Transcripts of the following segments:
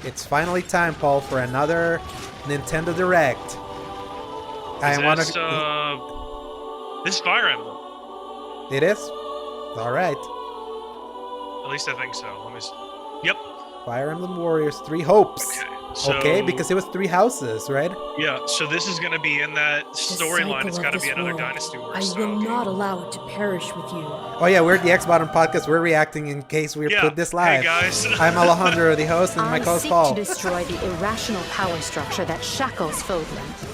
It's finally time, Paul, for another Nintendo Direct. This is Fire Emblem. It is? Alright. At least I think so. Yep. Fire Emblem Warriors 3 Hopes. Okay, because it was 3 houses, right? Yeah, so this is going to be in that storyline. It's got to be another Dynasty Warriors. I will not allow it to perish with you. Oh yeah, we're the X-Bottom Podcast. We're reacting in case we put this live. Hey guys. I'm Alejandro, the host, and my co-host Paul. I seek to destroy the irrational power structure that shackles Fodland.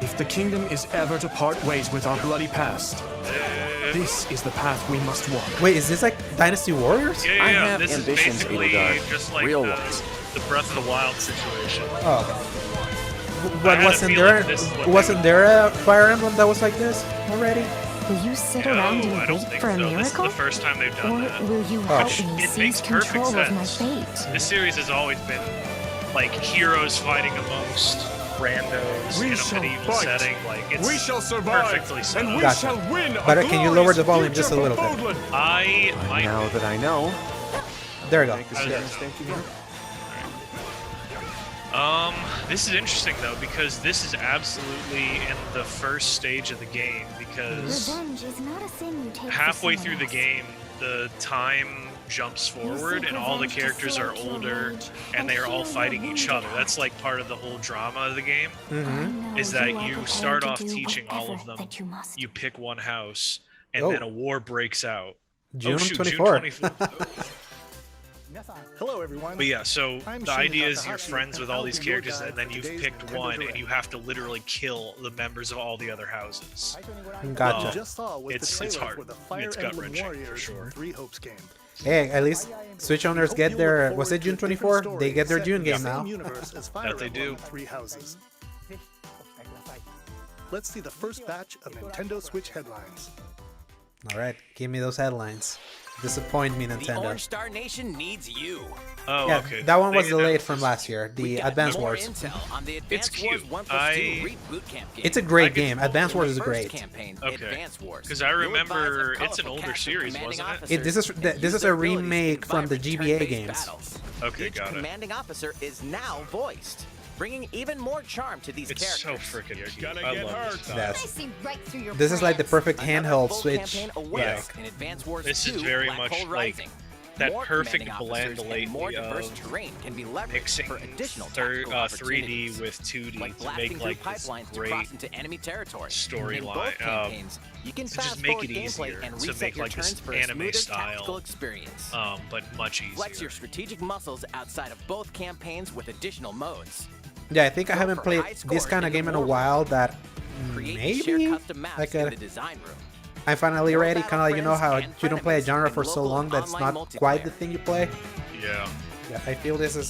If the kingdom is ever to part ways with our bloody past, this is the path we must walk. Wait, is this like Dynasty Warriors? Yeah. I have This ambitions, is basically Edelgard. just like Real the ones. Breath of the Wild situation. Oh. But wasn't there a Fire Emblem that was like this already? Will you sit No, around I and don't wait think for a so. This is miracle? the first time they've done Or that. will you help me It seize makes perfect control of my sense. fate? This series has always been like heroes fighting amongst randos in a medieval setting. Like it's We shall survive, perfectly set and up. we Gotcha. shall win. But a can you lower the glorious volume just a future little for bit? Fodland. I might. Now that I know, There we go. make a serious thinking here. This is interesting though because this is absolutely in the first stage of the game because Revenge is not a sin you take halfway for through the someone game the time jumps forward and all the characters are older and they are all fighting each other. That's like part of the whole drama of the game. Mm-hmm. Is that you start off teaching all of them. You pick one house and then a war breaks out. June June 24. 24th. Hello, everyone. But yeah, so I'm the Shin idea is Takahashi, you're friends with and all I'll these be your characters, guide and then for you've today's picked Nintendo one, Direct. and you have to literally kill the members of all the other houses. Gotcha. What you just saw was It's the trailer hard. for the Fire It's Emblem gut-wrenching, for Warriors sure. 3 Hopes game. Hey, at least Switch owners Hope get you their... look Was it June forward to different 24? They get their stories June set in game the now. same universe as Fire That they Emblem do. 3 Houses. Let's see the first batch of Nintendo Switch headlines. Alright, give me those headlines. Disappoint me, The Nintendo. Orange Star Nation needs you. Oh, Yeah, okay. that one was They delayed announced from this. last year, the We've got Advance more Wars. intel on the It's Advance Wars cute. 1+2 reboot campaign. It's a great I could- game. Advance Wars is In the first great. campaign, Okay. Advance Wars. Because I You'll remember advise a it's an colorful older cast of series, commanding wasn't it? officers This is and this use is their a abilities in remake from the vibrant GBA turn-based games. battles. Okay, Each got it. commanding officer is now voiced, bringing even more charm to these It's so characters. freaking cute. I love this stuff. Yes. I see right through your This is like the plans. perfect Another handheld full Switch. campaign Yeah. awaits in Advance Wars This is 2, very Black much Hole like Rising. that More perfect commanding blend officers and more lately diverse of terrain can be leveraged mixing for additional 3D opportunities. with 2D Like to blasting make through like this pipelines to great cross into enemy territory. storyline. In both campaigns, you can to just fast make forward it gameplay easier and to reset make your like this turns for a anime smoother style, tactical experience. but much easier. Flex your strategic muscles outside of both campaigns with additional modes. Yeah, I think I Go haven't for played high this scores kind of in the game in a war while that Create and share maybe custom maps I in could... the design room. I'm finally More ready, kind of like, you know how battle friends you don't play a and genre frenemies for in so local long that's online not quite the multiplayer. thing you play. Yeah. Yeah, I feel this is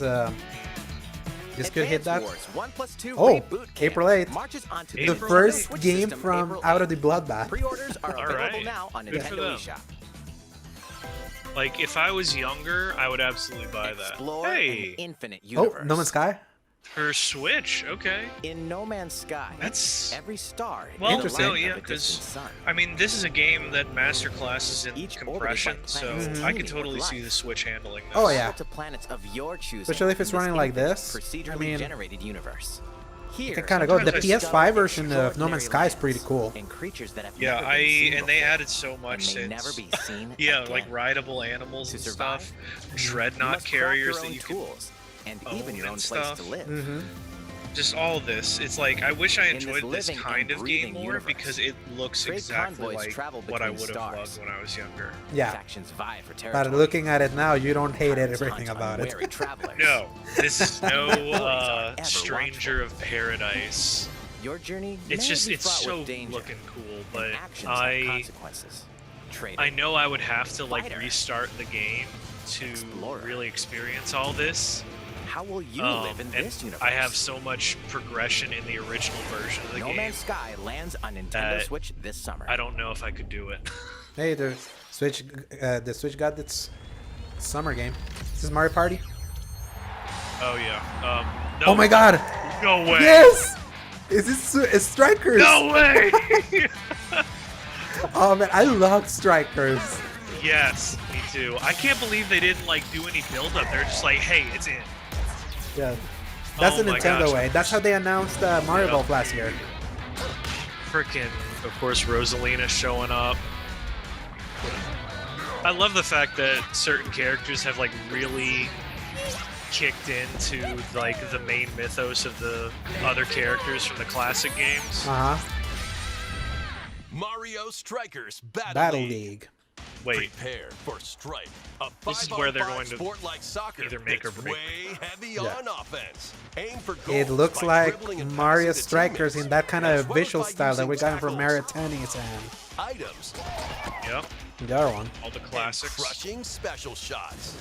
this could hit that. Advance Wars 1+2 Oh, Reboot Camp April 8th. marches onto The April Nintendo first Switch game system from April Out of the 8th. Bloodbath. Pre-orders are All available right. now on Good for Nintendo them. eShop. Like if I was younger, I would absolutely buy that. Explore Hey, an infinite Oh, universe. No Man's Sky? for Switch. Okay. In No Man's Sky, That's every star well, is Interesting. the no, light yeah, of a distant because sun. I mean, this is a game that masterclasses in Each orbited by compression, so planets I could teeming totally with see life. the Switch handling this. Oh, yeah. To planets of your choosing. Especially if it's in this running like infinite, this. I procedurally mean, generated universe. Here, can kinda go. The Sometimes I PS5 version of No Man's Sky is pretty cool. And creatures that have Yeah, never been seen and they before, added so much and may since. never be seen Yeah, again. like rideable animals To and survive, stuff, you dreadnought must craft carriers your that own you can tools and own even your own and place stuff. to live. Mm-hmm. just all of this. It's like I wish I In this enjoyed this living kind and of game breathing more universe, because it looks trade exactly convoys like travel what I between would have stars. loved when I was younger. Yeah. Factions vie for But territory. looking at it now, you don't hate Pirates everything hunt about it. unwary travelers. No, this is no are ever stranger of paradise. Your journey It's may just be it's fraught so with danger, looking cool, and but actions have I consequences. Traitor. I know I would have to like Fighter. restart the game to Explorer. really experience all this. How will you live in and this universe? I have so much progression in the original version of the No game. Man's Sky lands on Nintendo that Switch this summer. I don't know if I could do it. Hey, the Switch got its summer game. This is Mario Party. Oh yeah. No, Oh my God! No way. Yes! Is this Strikers? No way. Oh man, I love Strikers. Yes, me too. I can't believe they didn't like do any build up. They're just like, hey, it's in. Yeah. That's Oh the my Nintendo gosh. way. That's how they announced Mario Golf last year. Frickin', of course, Rosalina showing up. I love the fact that certain characters have like really kicked into like the main mythos of the other characters from the classic games. Mario Strikers Battle League. Wait, Prepare for Strike, a This is where they're 5-on-5 going to sport like soccer either make or that's break. way heavy Yeah. on offense. Aim for It goals looks by like dribbling and Mario passing to Strikers teammates, in that kind as of well as visual by style that using we got from tackles, Mario Tennis and items, yep, the other one. all the and classics. crushing special shots.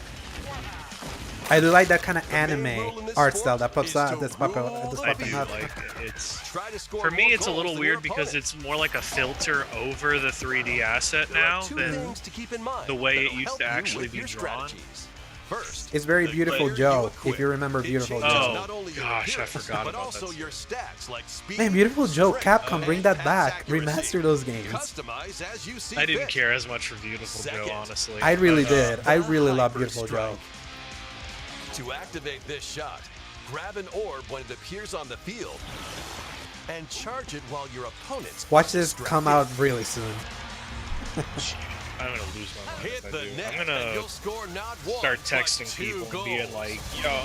I do like that kind of main anime rule in this art sport style that pops is up. to That's rule I popping do up. like it. It's Try to score for me, more it's a goals little than weird your because opponent. it's more like a filter over the 3D asset There are now two than things to keep in mind the way it that'll used to help you actually with be your drawn. strategies. First, It's very the Beautiful player Joe, you if equip. you remember It Beautiful changes Joe. not only your Gosh, I appearance, forgot but about also that. your stats like speed, Man, Beautiful Joe, strength, Capcom, bring and that pass back. accuracy. Remaster those games. Customize as you see I didn't fit. care as much for Beautiful Second, Joe, honestly. I really but, did. I really love Hyper Beautiful Joe. Strike. To activate this shot, grab an orb when it appears on the field and charge it while your opponent's Watch this distracted. come out really soon. I'm gonna lose my mind Hit if I the do. net I'm and gonna you'll score not one, start but texting 2 people goals. and being like, yo.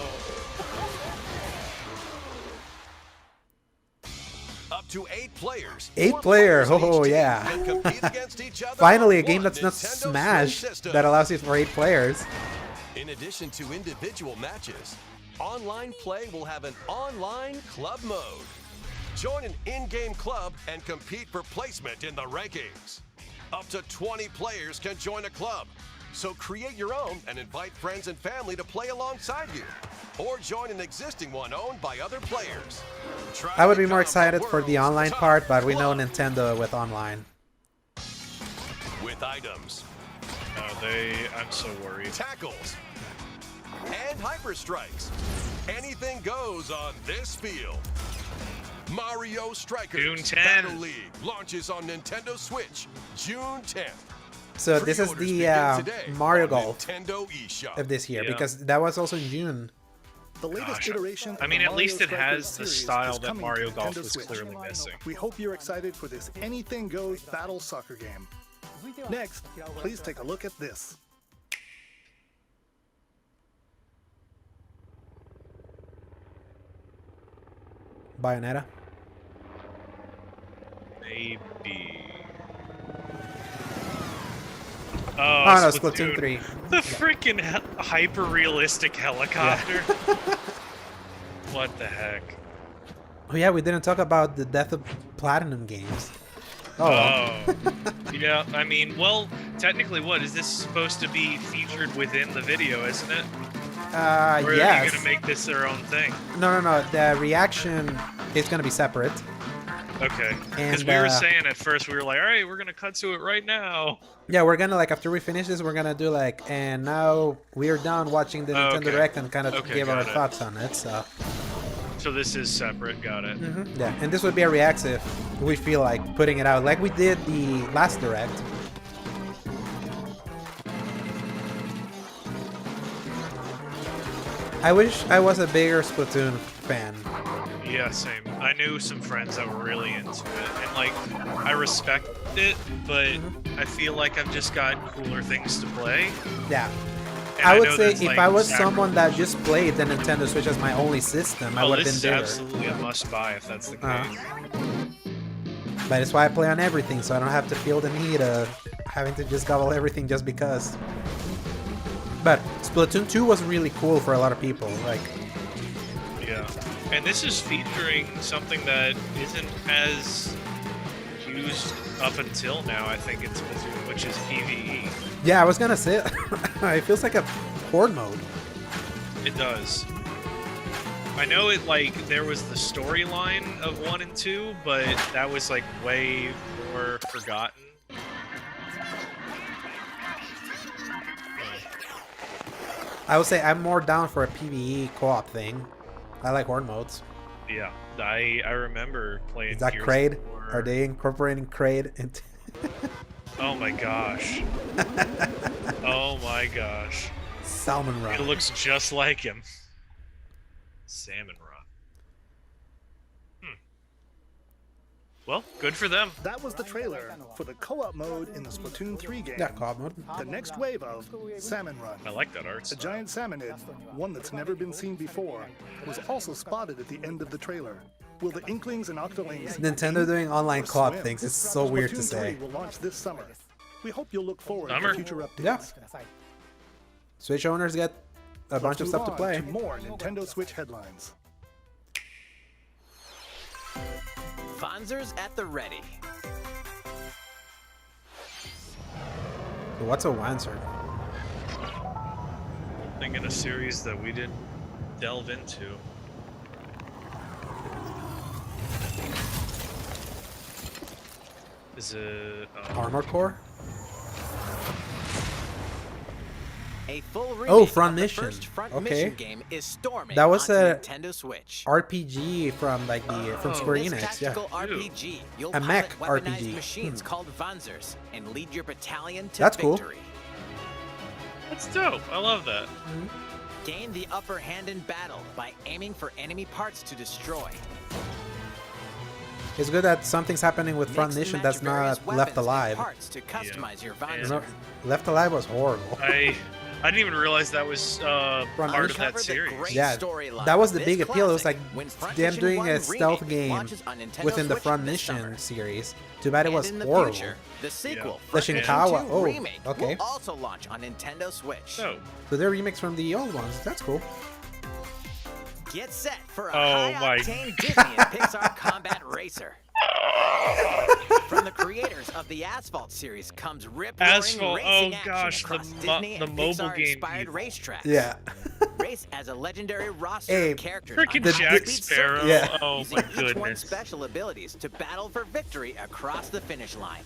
Up to 8 players. 8 4 player, players on oh, each team yeah. can compete against each other Finally, a on game one that's not Nintendo Smash Switch system. that allows you for 8 players. In addition to individual matches, online play will have an online club mode. Join an in-game club and compete for placement in the rankings. Up to 20 players can join a club. So create your own and invite friends and family to play alongside you. Or join an existing one owned by other players. Try I would to be more become the excited for the world's online top part, but we know club Nintendo with online. with items, No, I'm so worried. tackles, and hyper strikes. Anything goes on this field. Mario Strikers June 10. Battle League launches on Nintendo Switch June 10th. So this is Pre-orders the begin today Mario on Golf Nintendo eShop. of this year, Yeah. because that was also in June. The latest Gosh, iteration I mean, of at the least it Mario has Strikers the series style is that coming Mario to Golf Nintendo was Switch. clearly missing. We hope you're excited for this anything goes battle soccer game. Next, please take a look at this. Bayonetta. Maybe. Oh, no, Splatoon 3. The freaking hyper-realistic helicopter. What the heck? Oh yeah, we didn't talk about the death of Platinum games. Oh, well. Yeah, I mean, well, technically, what is this supposed to be featured within the video, isn't it? Or are yes. you gonna make this their own thing? No. The reaction is gonna be separate. Okay. And, Because we were saying at first, we were like, all right, we're gonna cut to it right now. Yeah, we're gonna like after we finish this, we're gonna do like, and now we are done watching the Nintendo okay. Direct and kind of Okay, give our got it. thoughts on it. So So this is separate. Got it. yeah, and this would be a react if we feel like putting it out, like we did the last Direct. I wish I was a bigger Splatoon fan. Yeah, same. I knew some friends that were really into it, and like, I respect it, but I feel like I've just got cooler things to play. Yeah. And I would know say that's, if like, I was someone that just played the Nintendo Switch as my only system, I Oh, would have this been is bigger. absolutely a must-buy if that's the case. But it's why I play on everything, so I don't have to feel the need of having to just gobble everything just because. But Splatoon 2 was really cool for a lot of people. Like, Yeah. And this is featuring something that isn't as used up until now, I think, in Splatoon, which is PvE. yeah, I was gonna say it feels like a horde mode. It does. I know it, like, there was the storyline of 1 and 2, but that was, like, way more forgotten. I would say I'm more down for a PvE co-op thing. I like horde modes. Yeah, I remember playing. Is that Gears Kraid? of War. Are they incorporating Kraid into? Oh my gosh. Oh my gosh. Salmon Run? It looks just like him. Salmon Run. Well, good for them. That was the trailer for the co-op mode in the Splatoon 3 game. Yeah, co-op mode. The next wave of Salmon Run. I like that art A style. giant salmonid, one that's never been seen before, was also spotted at the end of the trailer. Will the Inklings and Octolings... Nintendo doing online co-op swim? things is so weird to Splatoon say. 3 will launch this summer. We hope you'll look forward Summer? to future updates. Yeah. Switch owners get a bunch of Let's stuff to move play. on to more Nintendo Switch headlines. Fonzers at the ready. So what's a Wanzer? Thing in a series that we didn't delve into. Is it Armor Core? A full remake Oh, Front of the Mission. first Front Okay. Mission game is storming That was onto a Nintendo Switch. RPG from like from Square In this Enix, yeah. tactical RPG, you'll A pilot mech weaponized RPG. machines called Vanzers and lead your battalion to That's cool. victory. That's dope. I love that. Gain the upper hand in battle by aiming for enemy parts to destroy. It's good that something's happening with Front Mix and Mission match that's various not weapons Left and Alive. parts to customize your Yeah. Vanzer. Remember, Left Alive was horrible. I didn't even realize that was part of Mission? that Cover the series. great Yeah, storyline that was of the this big appeal. It was classic like when Front them Mission doing 1 a stealth remake game launches on Nintendo within the Switch Front this Mission summer. series. Too bad it And was in the horrible. future, the sequel, The Front Mission Shinkawa, 2 oh, remake, okay. will also launch on Nintendo Switch. So, So they're remakes from the old ones. That's cool. Get set for a Oh my- high-octane Disney and Pixar combat racer. From the creators of the Asphalt series comes rip-roaring Asphalt, racing oh action gosh, across the Disney the and mobile Pixar-inspired game. racetracks. Yeah. Race as a legendary roster Hey, of characters. Freaking on The- Jack high-speed Sparrow. circuits, Yeah. Oh using my each one's goodness. special abilities to battle for victory across the finish line.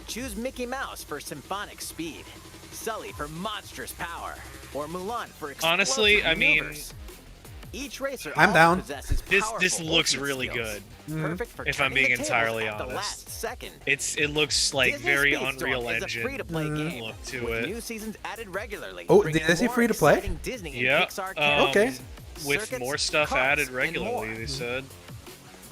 Choose Mickey Mouse for symphonic speed, Sully for monstrous power, or Mulan for explosive Honestly, I mean, maneuvers. Each racer I'm also down. possesses This powerful looks ultimate really skills, good. perfect for If I'm turning being the tables entirely at the honest. last second. It looks like Disney very Speedstorm Unreal is a Engine free-to-play game look to with it. new seasons added regularly. Oh, bringing did they say more free-to-play? exciting Disney and Yeah. Pixar Okay. characters, With circuits, more stuff carts, added and regularly, more. they said.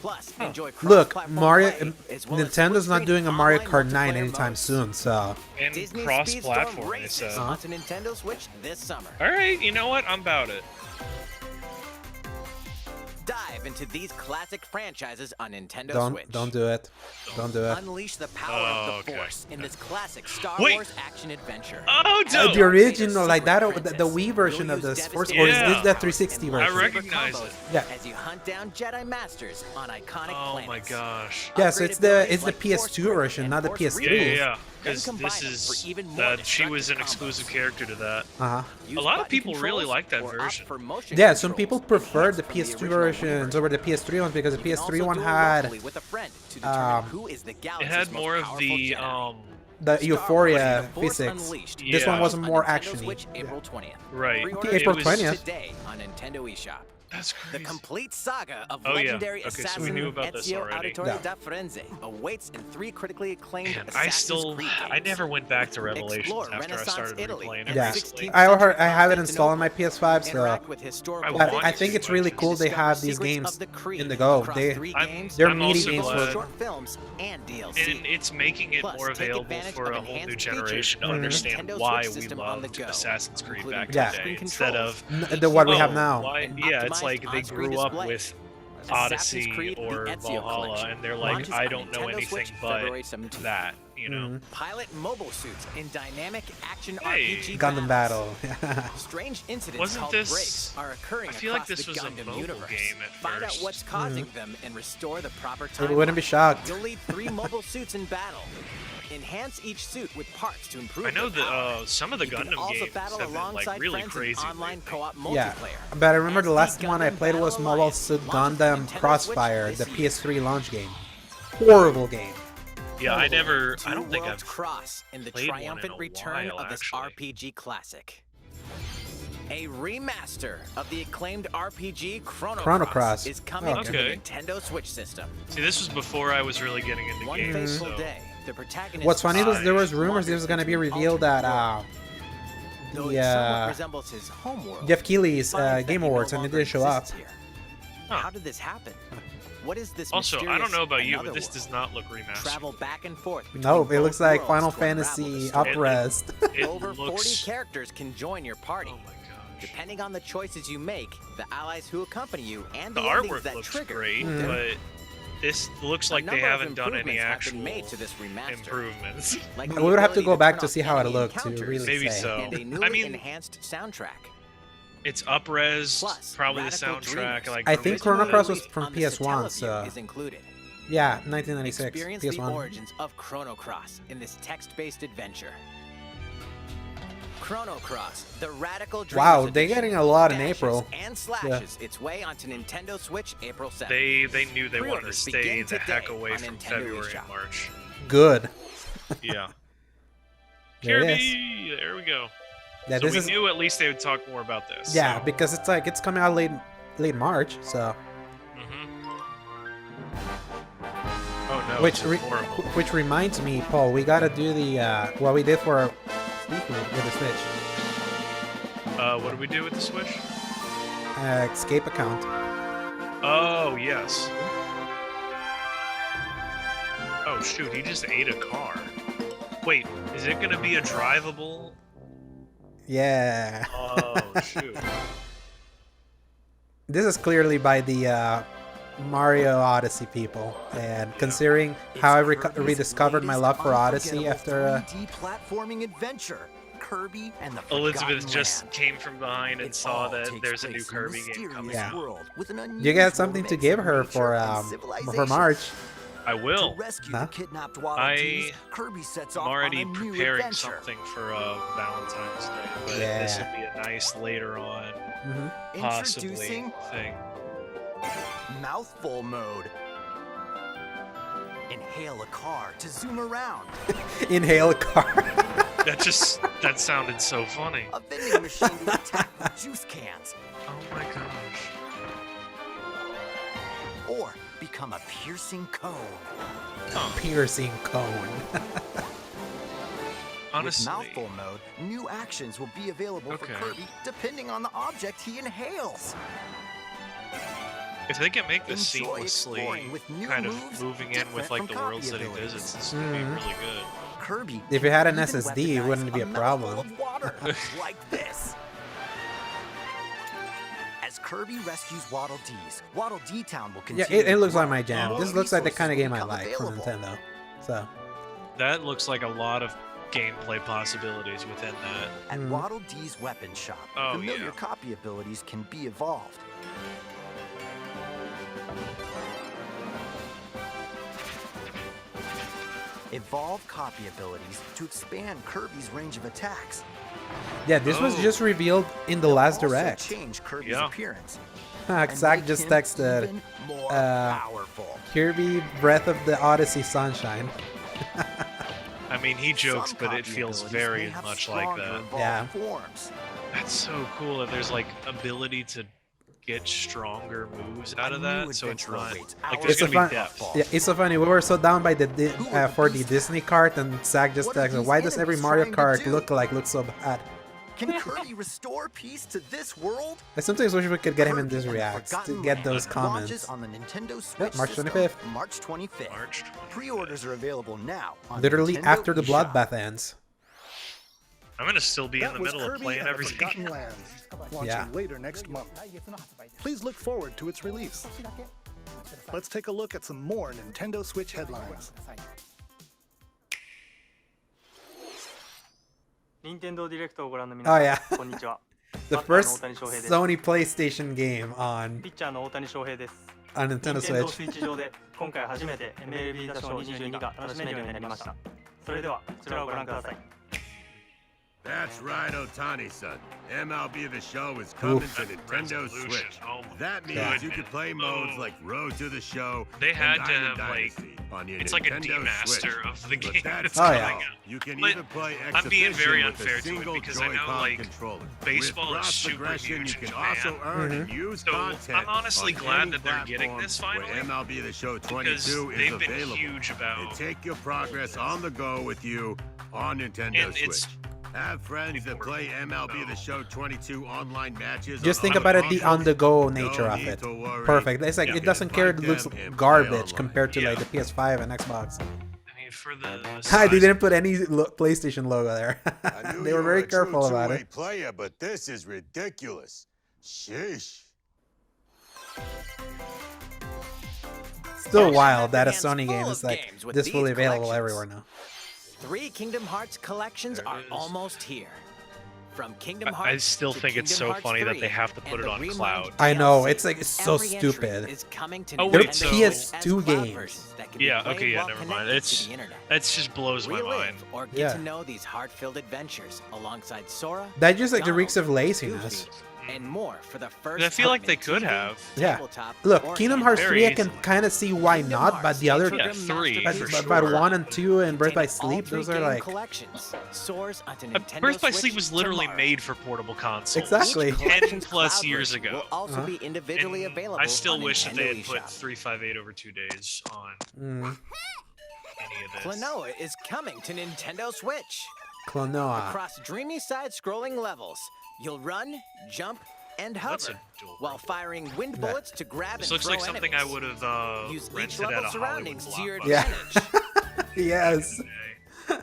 Plus, enjoy Look, cross-platform Mario. play, as well as Nintendo's not split-screen doing a Mario online Kart 9 multiplayer anytime modes. soon, so. And Disney Speedstorm cross-platform, they races said. onto Nintendo Switch this summer. Alright, you know what? I'm about it. Dive into these classic franchises on Nintendo Switch. Don't do it. Don't do it. Unleash the power of the Okay. Force in this classic Star Wait. Wars action adventure. Oh, dope! The original, like that, the Wii version of the Force Force, Yeah. this is the 360 I version. recognize it. Yeah. As you hunt down Jedi Masters on iconic Oh my planets. gosh. Yeah, so it's Upgraded the abilities like PS2 Force version, Grip not the and Force PS3. Yeah, Reload. yeah. Then Because combine this them is for even more she was an destructive exclusive combos. character to that. Uh-huh. Use A lot of button people really controls like that or opt version. for motion Yeah, some controls people preferred the enhanced from PS2 original Wii versions over the PS3 ones because the You can PS3 also one duel had locally with a friend to determine who is the It galaxy's had most more of powerful the Jedi. the Star Euphoria Wars and the Force physics. Unleashed. This one Yeah. wasn't On more Nintendo actiony. Switch, April 20th. Right. Pre-order Okay, April It was- 20th. today on Nintendo eShop. That's The crazy. complete saga of Oh, yeah. legendary Okay, so we assassin knew about this Ezio already. Auditore Yeah. da Firenze awaits in 3 critically acclaimed Man, Assassin's Creed I games. never went back to Revelations Explore after I Renaissance started Italy replaying and it Yeah, recently. 16th I century have it installed on my PS5, so. Interact with historical I But want I to think see it's really Legends. cool they Discover have these secrets games of the Creed in the go. across They 3 I'm- games, they're I'm meaty also games glad- for. short films and DLC. And it's making it Plus, more take available advantage for of a whole new enhanced generation to features understand Nintendo why Switch we system on the loved go, Assassin's Creed including back in Yeah. the day touchscreen instead controls, of The what we oh, have now. why, and yeah, it's optimized like they on-screen grew up display. with Assassin's Odyssey Creed, the or Ezio Valhalla, Collection and they're like, launches I on don't know Nintendo anything Switch but February 17th. that, you know. Mm-hmm. Pilot mobile suits in dynamic action Hey. RPG Gundam battles. Battle. Strange incidents Wasn't called this- breaks are occurring I feel like across this the was a Gundam mobile universe. game at Find out first. what's causing them and restore the proper I wouldn't be timeline. shocked. You'll lead 3 mobile suits in battle. Enhance each suit with parts to improve I know their power. that some of the You can Gundam also games battle have been like alongside really friends in crazy. online lately. co-op Yeah, multiplayer. but I remember the SD last one I Gundam played was Battle Mobile Alliance Suit launches on Gundam Nintendo Crossfire, Switch the this year. PS3 launch game. Horrible game. Yeah, I don't Two think worlds I've cross in the played one in triumphant a return while, of this actually. RPG classic. A remaster of the acclaimed RPG Chrono Cross. is coming to the Okay. Nintendo Switch system. See, this was before I was really getting into One games. fateful So. day, the protagonist What's funny was there was wanders rumors it was into gonna be an revealed alternate that world. Though the it somewhat resembles his homeworld. Jeff Keighley's finds that Game he no Awards and it longer didn't show up. exists here. Huh. How did this happen? What is this Also, I don't mysterious know about you, another but this world? does not look remastered. Travel back and forth. No, between it looks both like worlds Final to unravel the Fantasy story. Up-Res. It Over 40 looks. characters can join your party. Oh my gosh. Depending on the choices you make, the allies who accompany you, and The the endings artwork that looks trigger. great, Mhm. but this looks like A they number of haven't done any improvements have actual been made to this remaster. improvements. Like We the would have to ability go back turn to off see how it enemy looked to encounters really Maybe say. so. and a I newly mean- enhanced soundtrack. It's up-res, Plus, probably the Radical soundtrack. Dreamers, Like I think originally Chronicles was released from on the PS1, Satellaview, so- is included. Yeah, 1996, Experience PS1. the origins of Chrono Cross in this text-based adventure. Chrono Cross, the Radical Dreamers Wow, they're edition, getting a lot in dashes April. and slashes its way onto Nintendo Switch April 7th. they knew they wanted to Pre-orders stay begin the heck today away on from Nintendo February eShop. and March. Good. Yeah. There it is. Kirby, there we go. Yeah, So this we is. knew at least they would talk more about this. Yeah, so. because it's like it's coming out late March, so Mhm. Oh no, which it's horrible. which reminds me, Paul, we gotta do the what we did for Seafood with the Switch. What do we do with the Switch? Escape account. Oh yes. Oh shoot, he just ate a car. Wait, is it gonna be a drivable? Yeah. Oh shoot. This is clearly by the Mario Odyssey people, and considering how I rediscovered my love for Odyssey after 3D platforming adventure, Kirby and the Elizabeth Forgotten just Land. came from behind and It saw all that takes there's a new place in Kirby game mysterious coming Yeah. out. world with an you unusual got something to mix give of her nature for and civilization. March. I will. To rescue Huh? the kidnapped Waddle Dees, I- Kirby sets I'm off already on a new preparing adventure. something for Valentine's Day, but Yeah. this would be a nice later on, Hmm. possibly Introducing thing. mouthful mode. Inhale a car to zoom around. Inhale a car. That sounded so funny. A vending machine to attack with juice cans. Oh my gosh. Or become a piercing cone. Piercing cone. Honestly, With mouthful mode, new actions will be available for Okay. Kirby depending on the object he inhales. if they can make this Enjoy exploring seamlessly, with new kind of moves moving in with different like from the worlds that he copy visits, this would be Mhm. really good. Kirby. If you had an can SSD, it even wouldn't be a weaponize problem. mouthful of water, like this. As Kirby rescues Waddle Dees, Waddle Dee Town will Yeah, continue. it looks to like grow. my jam. More This looks like the resources kind of will game I become like from available. Nintendo. So That looks like a lot of gameplay possibilities within that. At Mhm. Waddle Dee's weapon shop, Oh, familiar yeah. copy abilities can be evolved. Evolve copy abilities to expand Kirby's range of attacks. yeah, this was Oh. just revealed in the last Also direct. change Kirby's Yeah. appearance. and Zach make just him texted even more uh, powerful. Kirby Breath of the Odyssey Sunshine. I mean, he jokes, Some but copy it feels abilities may very have much like stronger that. evolved Yeah. forms. That's so cool that there's like ability to get stronger moves out of A new that, so it's adventure not awaits like hours there's It's a gonna be fun- depth. Yeah, it's so funny. We were so down by the Who are the for the beasts? Disney cart, and Zach just What are texted, these "Why does every enemies Mario trying to Kart do?" look so bad?" Can Kirby restore peace to this world? I sometimes wish we could get him in Kirby this and the reacts to Forgotten get Land those launches comments. on the Nintendo Switch March system 25th. March 25th. March. Pre-orders are available now. On Literally Nintendo after the eShop. bloodbath ends. I'm gonna still be in That the was middle of Kirby playing and the everything. Forgotten Land, launching Yeah. later next month. Please look forward to its release. Let's take a look at some more Nintendo Switch headlines. Oh yeah, the first Sony PlayStation game on ピッチャーの大谷翔平です。 on Nintendo 任天堂 Switch. スイッチ上で今回初めて MLB 打賞22が楽しめるようになりました。それではこちらをご覧ください。 That's right, Otani-san. MLB The Show is coming Oof. to Nintendo Resolution. Switch. Oh my That means Yeah. you can play modes like Road to the Show They and had to Diamond have, like- Dynasty on your It's like a Nintendo demaster Switch. of the But game that's that's Oh, coming yeah. out. You can But even play I'm being very Exhibition with unfair a to it single because I know, Joy-Con like, controller. baseball With is cross super progression, huge you in can Japan. also earn and Mm-hmm. use So, content I'm honestly on glad any that they're getting platform this where finally, MLB The Show because 22 is they've been available. huge They about, take your progress on the go with you on Nintendo and Switch. it's Have friends that play MLB The Show 22 online matches. Just think about it, the on-the-go nature of it. Perfect. It's like it doesn't care. It looks garbage compared to like the PS5 and Xbox. I mean, for the They didn't put any PlayStation logo there. They were very careful about it. Player, but this is ridiculous. Sheesh. Still wild that a Sony game is like this fully available everywhere now. 3 Kingdom Hearts collections are almost here. From Kingdom Hearts I still think it's so funny that they have to put it on cloud. I know, it's like, it's so stupid. Oh, They're wait, so- PS2 games. Yeah, okay, yeah, never mind. It just blows my mind. Or get to know these heart-filled adventures alongside Sora, That just like the reeks of laziness. and more for the first. I feel like they could have. Yeah. tabletop, Look, or Kingdom Hearts Very 3, I can easily. kind of see why not, but the other, Yeah, 3 for but sure. 1 and 2 and Birth by containing all Sleep, 3 those are game like, collections soars onto Birth Nintendo by Switch Sleep was literally tomorrow. made for portable consoles. Exactly. Each 10 collection's plus cloud years version ago. will also be individually And available. I still on wish that Nintendo they had put eShop. 358 over 2 days on any of this. Klonoa is coming to Nintendo Switch. Klonoa. Across dreamy side-scrolling levels, you'll run, jump, and That's hover adorable. while firing wind Yeah. bullets to grab This and looks throw like something enemies. I would have Use each rented at level's a Hollywood surroundings to your blockbuster. Yeah. advantage. Yes.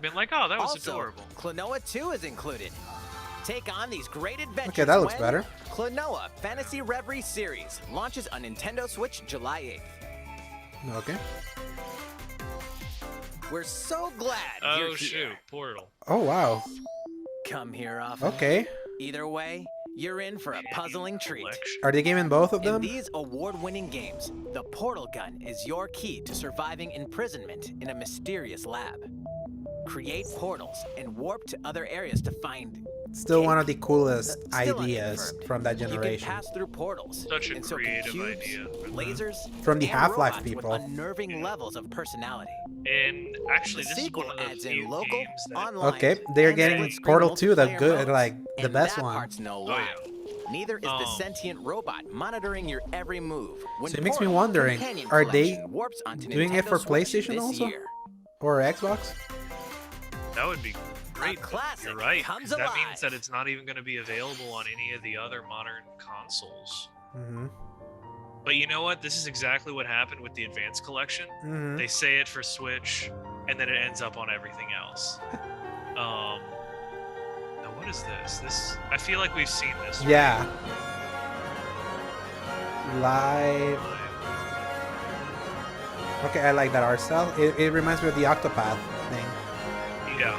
Been like, oh, that was Also, adorable. Klonoa 2 is included. Take on these great adventures. Okay, that looks when better. Klonoa Fantasy Reverie Series launches on Nintendo Switch July 8th. Okay. We're so glad you're Oh here. shoot, Portal. Oh, wow. Come here often. Okay. Either way, you're in for a puzzling treat. Collection. Are they gaming both of In them? these award-winning games, the portal gun is your key to surviving imprisonment in a mysterious lab. Create portals and warp to other areas to find. Still one of the coolest Still ideas unconfirmed. from that You generation. can pass through portals. Such a and so can creative cubes, idea. Lasers, From the and Half-Life robots people. With unnerving levels of personality. And actually, The this is sequel one of the adds in few local, games that. online, Okay, they're and getting split-screen Portal 2, the multiplayer good, modes. like, the And best that one. part's no Oh, lie. yeah. Neither is the sentient robot monitoring your every move. When So it makes me Portal wondering, Companion are they Collection warps onto doing it Nintendo for Switch PlayStation this also? year. Or Xbox? That would be great. A classic You're right. 'cause comes that alive. means that it's not even going to be available on any of the other modern consoles. Mm-hmm. But you know what? This is exactly what happened with the Advanced Collection. Mm-hmm. They say it for Switch, and then it ends up on everything else. Now what is this? This I feel like we've seen this. Right? Yeah. Live. Okay, I like that art style. It reminds me of the Octopath thing. Yeah.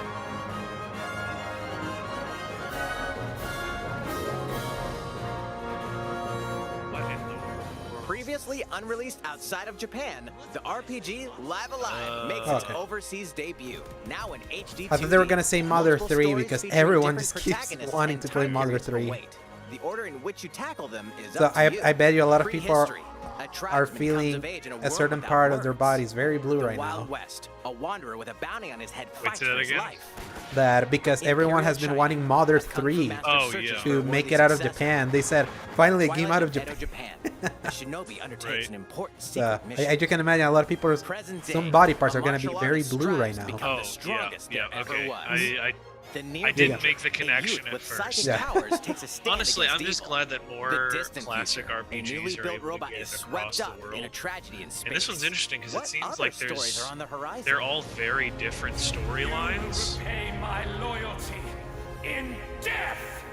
What in the world? Previously unreleased outside of Japan, the RPG Live Alive makes its Okay. overseas debut. Now in HD. I thought they were gonna say Mother Multiple 3 stories because featuring everyone different just keeps protagonists wanting and to play time Mother periods 3. await. The order in which you tackle them is So up to you. I bet you a lot of people are Prehistory. A are tribesman comes feeling of age in a world certain without part of their words. bodies very blue The right Wild now. West, a wanderer with a bounty on his head Wait, fights say for that his again? life. That because everyone has been Imperial wanting China, Mother a kung fu 3 master Oh, searches yeah. for to a make worthy it out of successor. Japan. They said finally a game Twilight out of of Japan. Edo, Japan. A shinobi undertakes Right. an important So, secret mission. as you can imagine, a lot of people, Present some day, body parts a are going to be martial very artist blue right strives to now. become Oh, the yeah, strongest yeah, there ever okay. was. I The didn't near-future, make the a connection youth at with first. psychic Yeah. powers takes a stand Honestly, I'm against just evil. glad that The more distant classic future, a RPGs newly are built able robot to get is across swept the up in a world. tragedy in space. And this one's interesting because What it seems other like stories are on the horizon? they're all very different storylines. Pay my loyalty in death.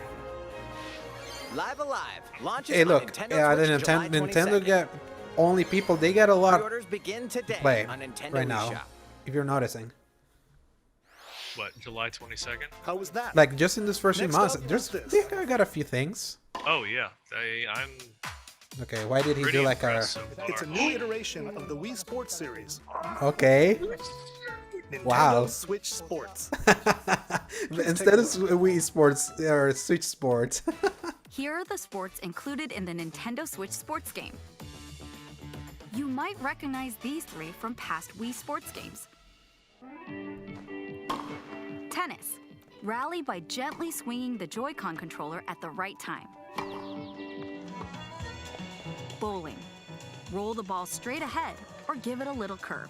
Live Alive launches Hey, on look, Nintendo yeah, the Switch July Nintendo 22nd. get only people. They get a lot Pre-orders begin to today play on Nintendo right now. eShop. If you're noticing, What, July 22nd? How was that? like just in this first few Next months, up, there's what's they this? got a few things. Oh yeah, I'm Okay, why did he pretty do like a? impressed so It's a far. new iteration of the Wii Sports series. Okay, Nintendo Wow. Switch Sports. instead of Wii Sports or Switch Sports. Here are the sports included in the Nintendo Switch Sports game. You might recognize these 3 from past Wii Sports games. Tennis. Rally by gently swinging the Joy-Con controller at the right time. Bowling. Roll the ball straight ahead or give it a little curve.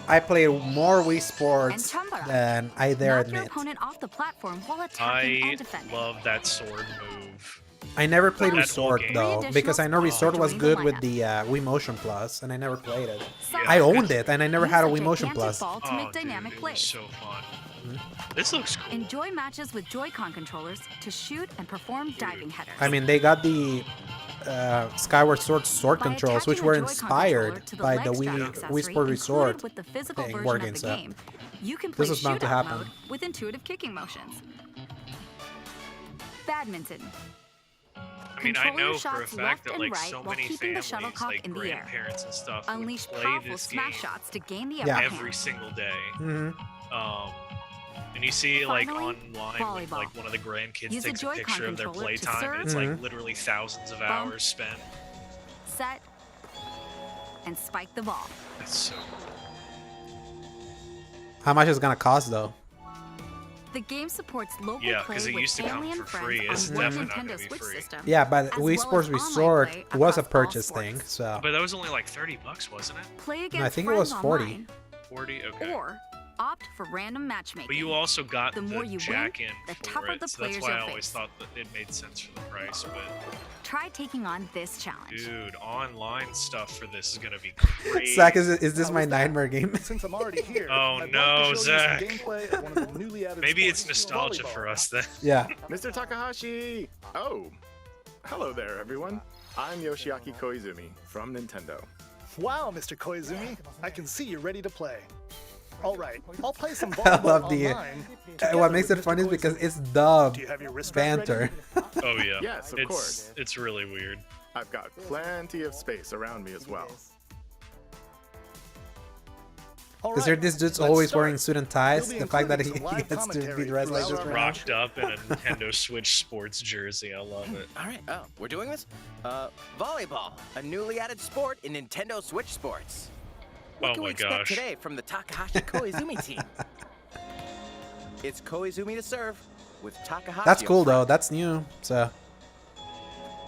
I play more Wii Sports And Chambara. than I dare Knock your admit. opponent off the platform while attacking I and defending. love that sword move. I never played That whole Resort game. though, Three because I know additional Resort was spots join good the with the Wii Motion Plus, and I never played it. Yeah. I owned it, and I never Use had a a Wii Motion gigantic Plus. ball to Oh, make dude, dynamic it was plays. so fun. This looks cool. Enjoy matches with Joy-Con controllers to shoot and perform diving headers. I mean, they got the Skyward Sword By controls, which attaching were a Joy-Con inspired controller to the by leg the strap Wii accessory Sport included Resort with the physical thing version working. of the So game, you can play this was bound to shootout happen. mode with intuitive kicking motions. Badminton. I mean, I Control your know for a shots fact left that and like right so while many keeping the families, shuttlecock like in the air. grandparents and stuff, would Unleash play powerful this smash game shots to gain the Yeah. upper every hand. single day. Mhm. And you see like Finally, online, when, volleyball. like one of the grandkids Use a takes a Joy-Con picture of their controller to playtime, and it's serve. like literally thousands of Bump. hours spent. Set. And spike the ball. That's so. How much is it gonna cost though? The game supports local Yeah, play 'cause it with used to come alien for friends free. It's on one definitely not Nintendo gonna be Switch free. system. Yeah, but as Wii well Sports as online Resort play was a across all purchase sports. thing, so But that was only like $30, wasn't it? Play against No, I think it friends was 40. online, 40. Okay. or opt for random matchmaking. But you also got The the, more you win, jack-in the for tougher it, the so that's players why I you'll always face. thought that it made sense for the price. But Try taking on this challenge. dude, online stuff for this is gonna be crazy. Zach, is this my nightmare game? Since I'm already here, Oh, I'd no, like to show you some Zach. gameplay of one of the newly added Maybe it's sports, nostalgia volleyball. for us then. Yeah. Mr. Takahashi! Oh, hello there, everyone. I'm Yoshiaki Koizumi from Nintendo. Wow, Mr. Koizumi, I can see you're ready to play. All right, I'll play some I volleyball love the. online. What makes it funny is because it's dubbed Do you have your wristband banter. Oh yeah. Yes, of course. It's really weird. I've got plenty of space around me as well. All Because right, this dude's let's always start. wearing suit and ties. We'll be The fact that he including some live gets to be commentary dressed like throughout this our right now. Rocked up in a Nintendo Switch sports jersey. I love it. All right, we're doing this? Volleyball, a newly added sport in Nintendo Switch Sports. What Oh can my we expect gosh. today from the Takahashi Koizumi team? It's Koizumi to serve with Takahashi. That's up cool though. front. That's new. So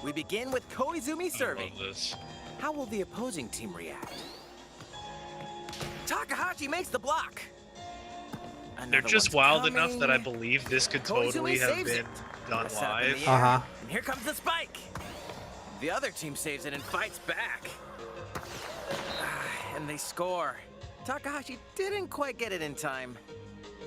We begin with Koizumi I serving. love this. How will the opposing team react? Takahashi makes the block. They're Another just one's wild enough that I coming. believe this could Koizumi totally have saves been it. done Set up in live. the air, Uh-huh. And here comes the spike. The other team saves it and fights back. And they score. Takahashi didn't quite get it in time.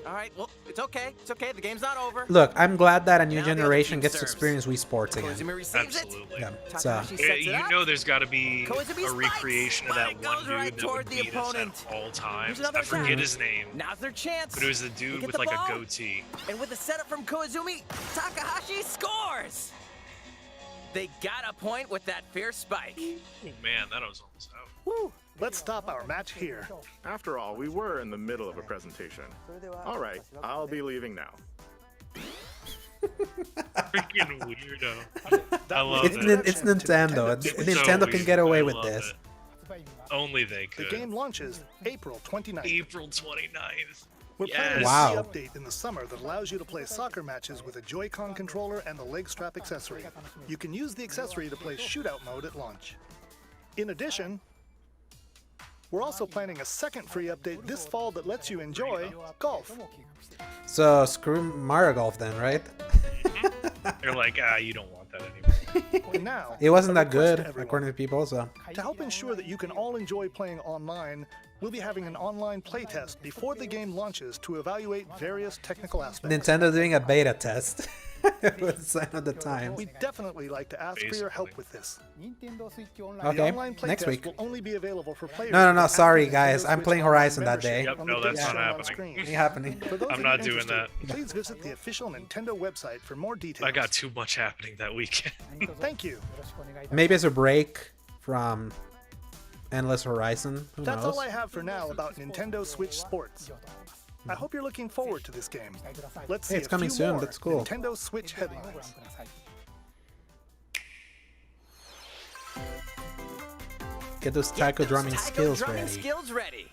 All right, well, it's okay. It's okay. The game's not over. look, I'm glad that a new Now the other generation team gets to serves. experience Wii Sports again. Koizumi receives Absolutely. Yeah. it. So Takahashi Yeah, sets it you up. know there's got to be Koizumi a spikes, recreation of but that it one goes dude right that toward would the beat us opponent. at all times. Here's another I forget shot. his name, Now's their chance. but it was the They dude get with the like a ball, goatee. And with the setup from Koizumi, Takahashi scores. They got a point with that fierce spike. Oh man, that was almost out. Woo. Let's stop our match here. After all, we were in the middle of a presentation. All right, I'll be leaving now. Freaking weirdo. I love it's, it. It's Nintendo. Nintendo can get away with this. Only they The could. game launches April 29th. April 29th. We're planning Yes. a Wow. free update in the summer that allows you to play soccer matches with a Joy-Con controller and the leg strap accessory. You can use the accessory to play shootout mode at launch. In addition, we're also planning a second free update this fall that lets you enjoy golf. So screw Mario Golf then, right? They're like, you don't want that anymore. And now, It wasn't a that request good, to everyone. according to people. So To help ensure that you can all enjoy playing online, we'll be having an online playtest before the game launches to evaluate various technical aspects. Nintendo doing a beta test with Sign of the Times. We'd definitely like to ask for your help with this. The Okay, online next playtest week. will only be available for players. No, with sorry active guys. Nintendo I'm Switch playing Online Horizon that day. membership on the Yep, no, that's picture not shown on happening. screen. Ain't happening. For those I'm of not you doing that. interested, Please visit the official Nintendo website for more details. I got too much happening that weekend. Thank you. Maybe it's a break from Endless Horizon. Who That's knows? all I have for now about Nintendo Switch Sports. I hope you're looking forward to this game. Let's see Hey, it's a coming few soon. more That's cool. Nintendo Switch headlines. Get those taiko drumming Taiko skills drumming ready. skills ready.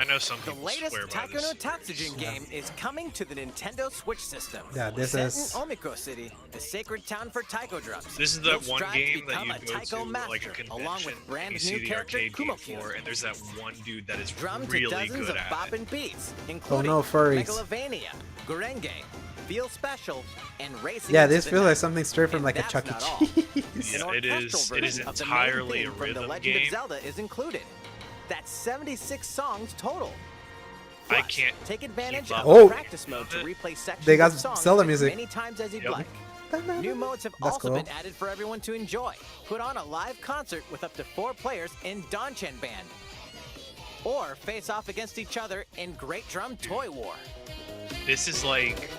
I know some The people latest swear by Taiko no this. Tatsujin game is coming to the Nintendo Switch system. Yeah, this Set is- in Omiko City, the sacred town for taiko drums. This is You'll that one strive to game that become you a go taiko to master, like a convention along with brand and you see new the character arcade game Kumo-Q. floor, and there's that one dude that is Drum to really dozens good of at bop it. and beats, including no, furries. Megalovania, Gurenge, Feel Special, and Racing Yeah, into this the feels Night. like something straight from And like a that's Chuck not E. all. Cheese. An Yeah, it is. orchestral It is version of the entirely main a theme from The rhythm Legend game. of Zelda is included. That's 76 songs total. I Plus, can't take advantage keep of up. Oh. practice mode to replay sections They got of songs Zelda as music. many times as you'd Yep. like. New modes have That's also cool. been added for everyone to enjoy. Put on a live concert with up to 4 players in Donchen Band. Or face off against each other in Great Drum Toy War. This is like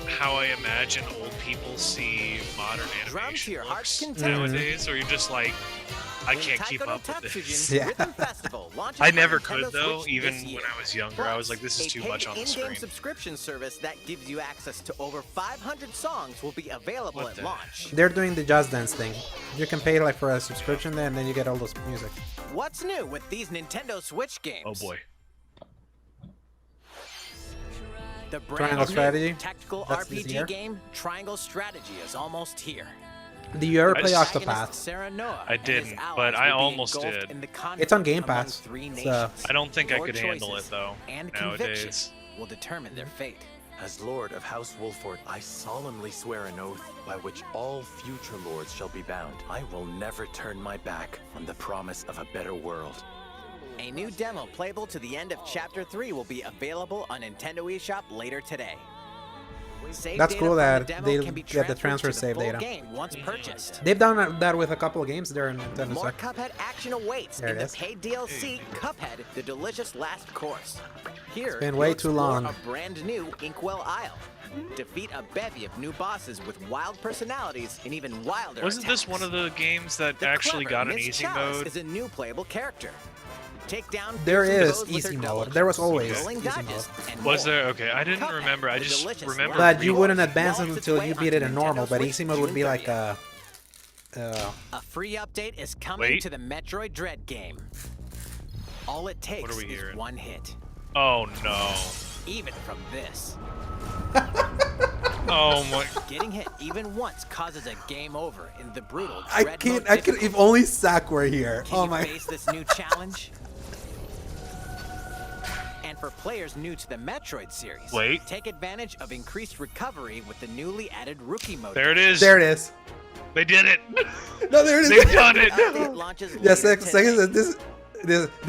how I imagine old people see modern Drum to animation your heart's looks content. nowadays, or you're just like, I The can't keep Taiko no up with this. Tatsujin Yeah. Rhythm Festival launches I on never Nintendo could though, Switch even this when year. I was younger. I was like, this is Plus, too a much on the paid screen. in-game subscription service that gives you access to over 500 songs will be available What at the- launch. They're doing the Just Dance thing. You can pay like for a subscription there, and then you get all those music. What's new with these Nintendo Switch games? Oh boy. The brand Triangle new Strategy? tactical That's this year? RPG game Triangle Strategy is almost here. Do you ever I play just- Octopath? Protagonist Sarah Noah I and his didn't, allies but I will be almost engulfed did. in the conflict It's on Game among Pass, 3 so- nations. I don't think I Your could handle choices it though. And Nowadays. convictions will determine their fate. As Lord of House Wolford, I solemnly swear an oath by which all future lords shall be bound. I will never turn my back on the promise of a better world. A new demo playable to the end of Chapter 3 will be available on Nintendo eShop later today. Save That's data cool from that the demo they'll can be get the transferred transfer to save full data. game once purchased. They've done that with a couple of games there in Nintendo. More So. Cuphead action awaits There in it the is. paid DLC Cuphead: The Delicious Last Course. Here, It's been you'll way too explore long. a brand new Inkwell Isle. Defeat a bevy of new bosses with wild personalities and even wilder Wasn't this one of the games that The actually clever got an Miss easy Chalice mode? is a new playable character. Take down There fearsome is foes with her easy mode. double There was jumps, always rolling easy dodges, and Was more. there? Okay, I didn't Cuphead, remember. I the just delicious remember. last But you wouldn't advance Walks its until way you beat it onto in normal. Nintendo But Switch easy mode would be June like 30th. a A free update is coming Wait. to the Metroid Dread game. All it takes are we is hearing? one hit, Oh no. even from this. Oh my. Getting hit even once causes a game over in the brutal I Dread can't. mode I could. difficulty. If only Sack were here. Can Oh you my. face this new challenge? And for players new to the Metroid series, Wait. take advantage of increased recovery with the newly added Rookie mode. There it is. There it is. They did it. No, there it is. They've done it. Update launches Yeah, later second. today. This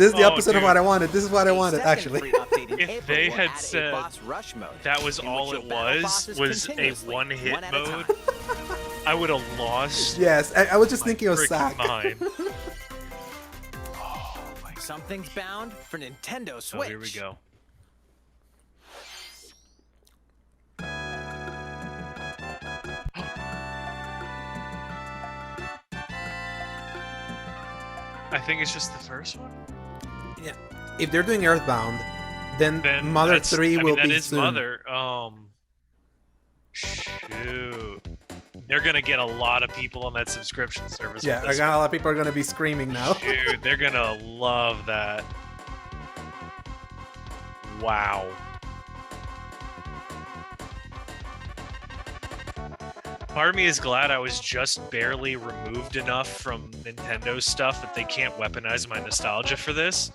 is the Oh, opposite of dude. what I wanted. This is what I A wanted, second actually. free update in If April they will had add a said boss rush mode, That was in all which it you'll battle was bosses a continuously, one-hit one at a mode. time. I would have lost. Yes, I was just my thinking of freaking Sack. mind. Something's bound for Nintendo Switch. Oh, here we go. I think it's just the first one. Yeah. If they're doing Earthbound, then Then Mother that's- 3 I mean, will that be is soon. Mother. Shoot. They're gonna get a lot of people on that subscription service. Yeah, with this a lot of people are gonna be screaming now. Dude, they're gonna love that. Wow. Part of me is glad I was just barely removed enough from Nintendo stuff that they can't weaponize my nostalgia for this.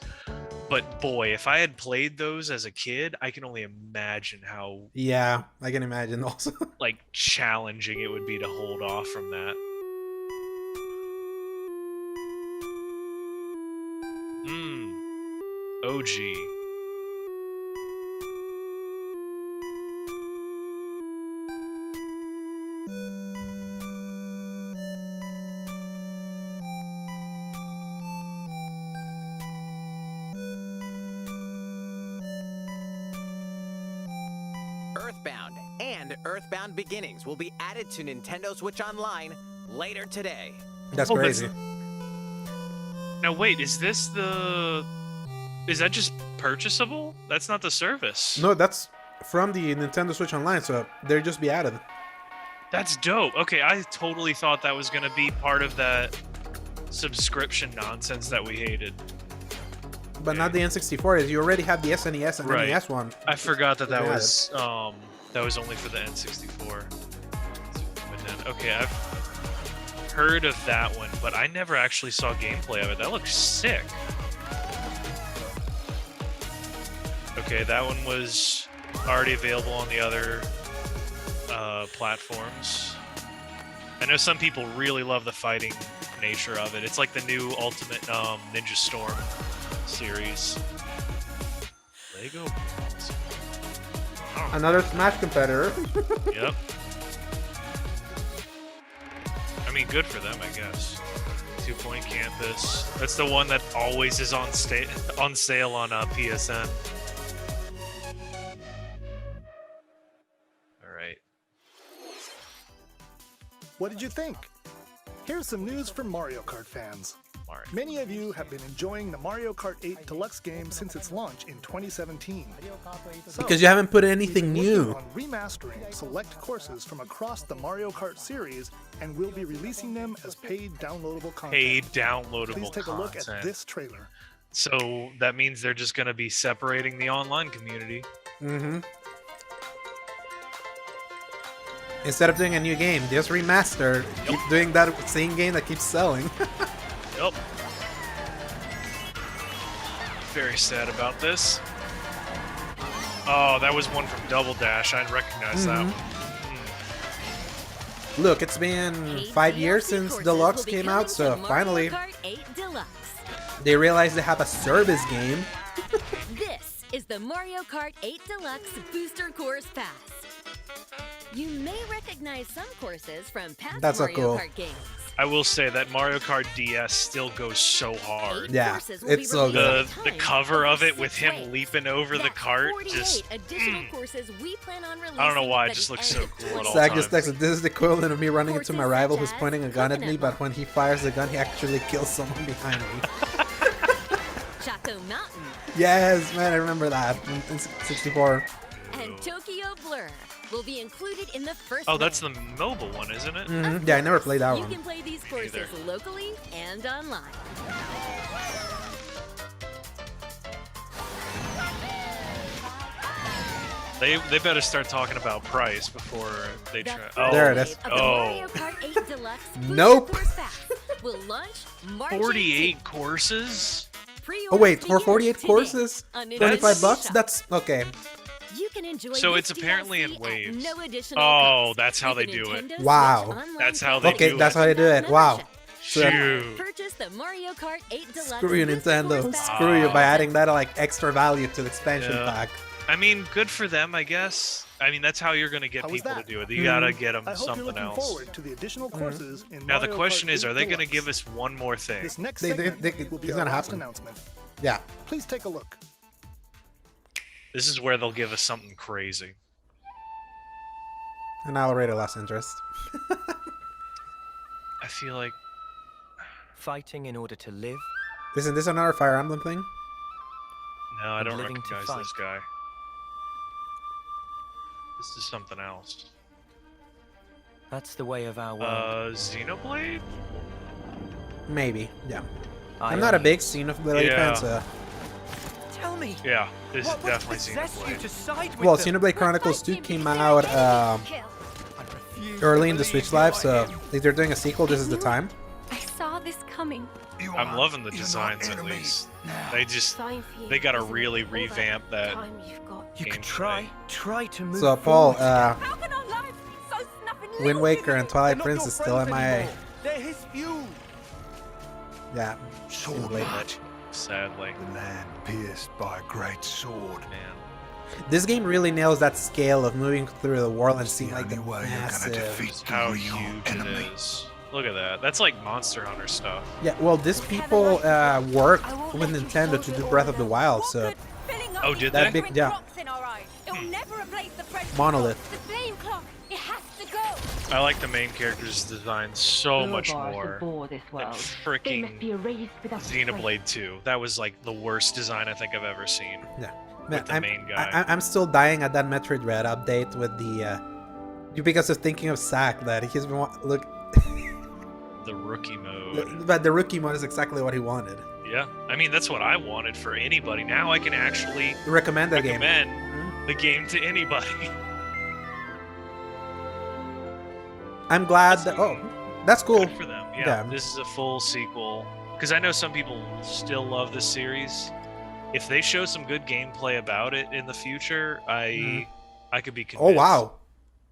But boy, if I had played those as a kid, I can only imagine how Yeah, I can imagine also. like challenging it would be to hold off from that. OG. Earthbound and Earthbound Beginnings will be added to Nintendo Switch Online later today. That's Oh, crazy. Now wait, is this the... Is that just purchasable? That's not the service. No, that's from the Nintendo Switch Online, so they'll just be added. That's dope. Okay, I totally thought that was gonna be part of that subscription nonsense that we hated. But not the N64. Is you already have the SNES and Right. NES one. I forgot that Yeah. that was only for the N64. But then, okay, I've heard of that one, but I never actually saw gameplay of it. That looks sick. Okay, that one was already available on the other platforms. I know some people really love the fighting nature of it. It's like the new Ultimate Ninja Storm series. Lego. Another Smash competitor. Yep. I mean, good for them, I guess. 2 Point Campus. That's the one that always is on sale on PSN. All right. What did you think? Here's some news for Mario Kart fans. Many of you have been enjoying the Mario Kart 8 Deluxe game since its launch in 2017. So, Because you haven't put anything we've been new. working on remastering select courses from across the Mario Kart series, and we'll be releasing them as paid downloadable content. Paid downloadable Please take a look at content. this trailer. So that means they're just going to be separating the online community. Mm-hmm. Instead of doing a new game, just remaster. Keep doing that same game that keeps selling. Yep. Very sad about this. Oh, that was one from Double Dash. I recognize that one. Look, it's been 5 years since Deluxe came out, so finally they realized they have a service game. This is the Mario Kart 8 Deluxe Booster Course Pass. You may recognize some courses from past That's so Mario cool. Kart games. I will say that Mario Kart DS still goes so hard. Yeah, it's so good. The cover of it with him leaping over the cart, just additional courses we plan on releasing. I don't know why it just looks so cool at all Zach just times. texted, this is the equivalent of me running into my rival who's pointing a gun at me, but when he fires the gun, he actually kills someone behind me. Chaco Mountain Yes, man, I remember that in 64. and Tokyo Blur will be included in the first Oh, that's wave. the mobile one, isn't it? Mhm. Yeah, I never played that You one. can play these courses Neither. locally and online. They better start talking about price before they try. Oh, There it is. Of the Mario Kart 8 Deluxe Booster Nope. Course Pass will launch March 48 courses. Oh wait, for 48 today courses, on 25 bucks? Nintendo. That's okay. You can enjoy So this it's apparently in DLC at waves. no additional Oh, cost that's how with they the do it. Nintendo Wow. Switch Online That's how they Okay, do that's it. how they do it. Wow. So, Shoot. Purchase the Mario Kart 8 Deluxe screw you, Booster Nintendo. Course Pass. Screw you by adding that like extra value to the expansion Yeah. pack. I mean, good for them, I guess. I mean, that's how you're going to get How was people to that? do it. You got to get them I hope you're something looking else. forward to the additional courses in Now, the Mario question Kart is, 8 are they going to Deluxe. give us one more thing? This next They- segment will be it's our gonna last happen. announcement. Yeah. Please take a look. This is where they'll give us something crazy. And I already lost interest. I feel like... Fighting in order to live. Isn't this another Fire Emblem thing? No, I And don't living to recognize fight. this guy. This is something else. That's the way of our world. Xenoblade? Maybe, yeah. I I'm not a own big Xenoblade Yeah. fan, so... Tell me. Yeah, this is What definitely possessed you Xenoblade. to side with Well, them? Xenoblade Chronicles 2 came out early in the Switch Live, so if they're doing a sequel, this is the time. I saw this coming. I'm loving the designs at least. They got to really revamp that. You could gameplay. try to move. So, Paul, forward. Wind Waker and Twilight They're not Prince your is still friends MIA. anymore. They're his few. Yeah, Xenoblade. Sadly. The land pierced by a great sword. Man. This game really nails that scale of moving through the world and seeing like the only way you're gonna massive... defeat How the real huge enemy. it is. Look at that. That's like Monster Hunter stuff. Yeah, well, these people worked with Nintendo to do Breath of the Wild, so Oh, did that they? big, yeah, Monolith. I like the main character's design so much more than freaking Xenoblade 2. That was like the worst design I think I've ever seen. Yeah. With the main guy. I'm still dying at that Metroid Red update with the because of thinking of Zack that he's been look, The rookie mode. but the rookie mode is exactly what he wanted. Yeah, I mean that's what I wanted for anybody. Now I can actually recommend the game. The game to anybody. I'm glad that. Oh, that's cool. Good for them. Yeah, this is a full sequel. Because I know some people still love this series. If they show some good gameplay about it in the future, I could be convinced. Oh wow.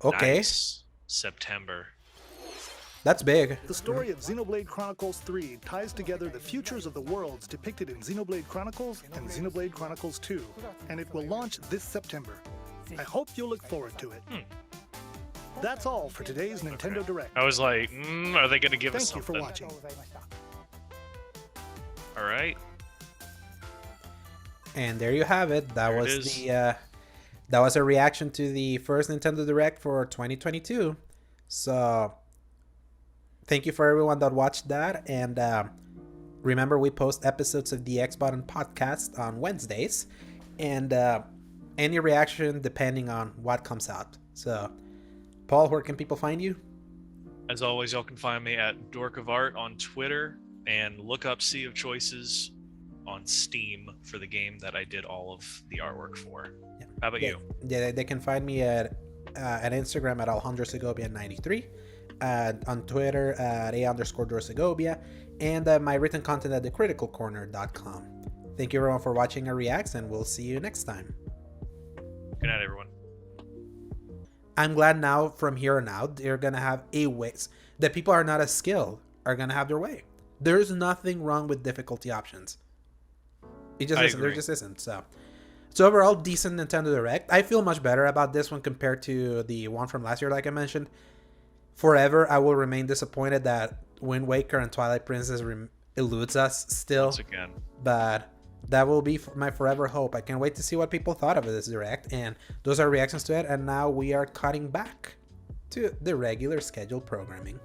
Okay. Nice. September. That's big. The story of Xenoblade Chronicles 3 ties together the futures of the worlds depicted in Xenoblade Chronicles and Xenoblade Chronicles 2, and it will launch this September. I hope you'll look forward to it. That's all for today's Nintendo Direct. I was like, are they going to give us Thank something? you for watching. All right. And there you have it. That was a reaction to the first Nintendo Direct for 2022. So thank you for everyone that watched that. And remember, we post episodes of the X Button podcast on Wednesdays. And any reaction depending on what comes out. So, Paul, where can people find you? As always, y'all can find me at Dork of Art on Twitter. And look up Sea of Choices on Steam for the game that I did all of the artwork for. Yeah. How about you? Yeah, they can find me at Instagram at AlejandroSegovia93, on Twitter at @A_DorSegovia, and my written content at thecriticalcorner.com. Thank you everyone for watching our reacts, and we'll see you next time. Good night, everyone. I'm glad now from here on out they're gonna have a way that people are not as skilled are gonna have their way. There's nothing wrong with difficulty options. It just isn't. There just isn't. So overall, decent Nintendo Direct. I feel much better about this one compared to the one from last year, like I mentioned. Forever, I will remain disappointed that Wind Waker and Twilight Princess eludes us still. Once again. But that will be my forever hope. I can't wait to see what people thought of this Direct. And those are reactions to it. And now we are cutting back to the regular scheduled programming.